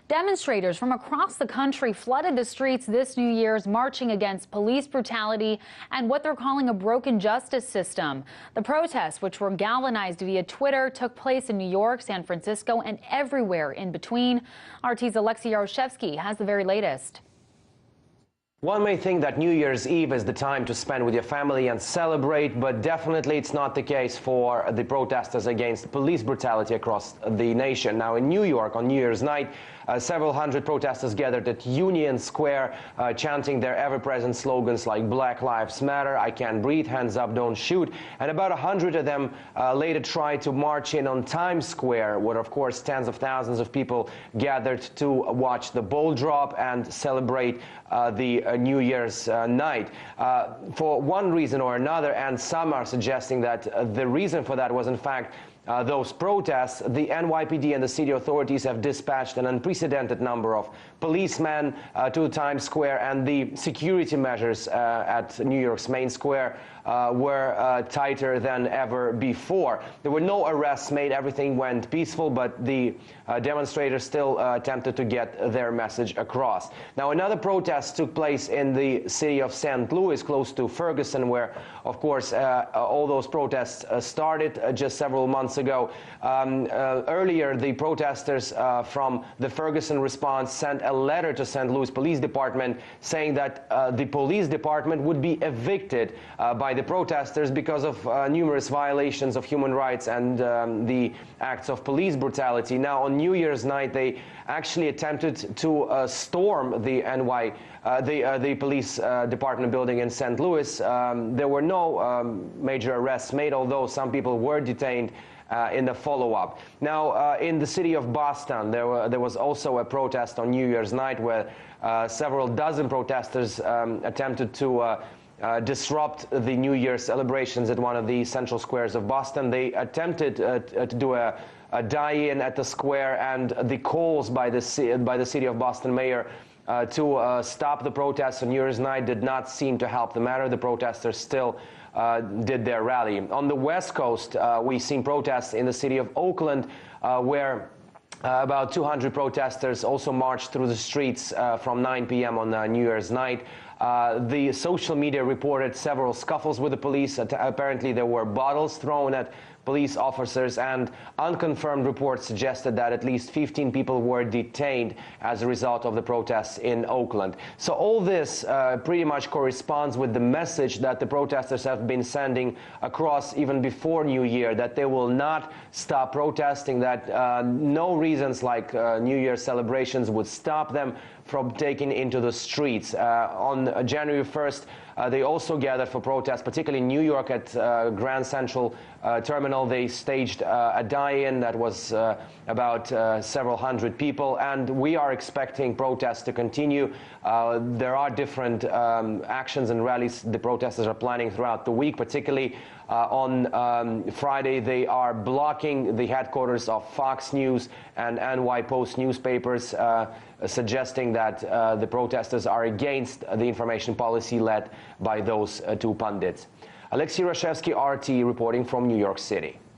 Demonstrators from across the country flooded the streets this New Year's, marching against police brutality and what they're calling a broken justice system. The protests, which were galvanized via Twitter, took place in New York, San Francisco, and everywhere in between. RT's Alexei Yaroshevsky has the very latest. One may think that New Year's Eve is the time to spend with your family and celebrate, but definitely it's not the case for the protesters against police brutality across the nation. Now, in New York on New Year's night, several hundred protesters gathered at Union Square, chanting their ever-present slogans like Black Lives Matter, I Can't Breathe, Hands Up, Don't Shoot, and about 100 of them later tried to march in on Times Square, where, of course, tens of thousands of people gathered to watch the ball drop and celebrate the New Year's night. For one reason or another, and some are suggesting that the reason for that was, in fact, those protests, the NYPD and the city authorities have dispatched an unprecedented number of policemen to Times Square, and the security measures at New York's main square were tighter than ever before. There were no arrests made. Everything went peaceful, but the demonstrators still attempted to get their message across. Now, another protest took place in the city of St. Louis, close to Ferguson, where, of course, all those protests started just several months ago. Earlier, the protesters from the Ferguson response sent a letter to St. Louis Police Department saying that the police department would be evicted by the protesters because of numerous violations of human rights and the acts of police brutality. Now, on New Year's night, they actually attempted to storm the police department building in St. Louis. There were no major arrests made, although some people were detained in the follow-up. Now, in the city of Boston, there was also a protest on New Year's night where several dozen protesters attempted to disrupt the New Year celebrations at one of the central squares of Boston. They attempted to do a die-in at the square, and the calls by the city of Boston mayor to stop the protests on New Year's night did not seem to help the matter. The protesters still did their rally. On the West Coast, we've seen protests in the city of Oakland, where about 200 protesters also marched through the streets from 9 p.m. on New Year's night. The social media reported several scuffles with the police. Apparently, there were bottles thrown at police officers, and unconfirmed reports suggested that at least 15 people were detained as a result of the protests in Oakland. So all this pretty much corresponds with the message that the protesters have been sending across even before New Year, that they will not stop protesting, that no reasons like New Year celebrations would stop them from taking into the streets. On January 1st, they also gathered for protests, particularly in New York at Grand Central Terminal. They staged a die-in that was about several hundred people, and we are expecting protests to continue. There are different actions and rallies the protesters are planning throughout the week, particularly on Friday. They are blocking the headquarters of Fox News and NY Post newspapers, suggesting that the protesters are against the information policy led by those two pundits. Alexei Yaroshevsky, RT, reporting from New York City.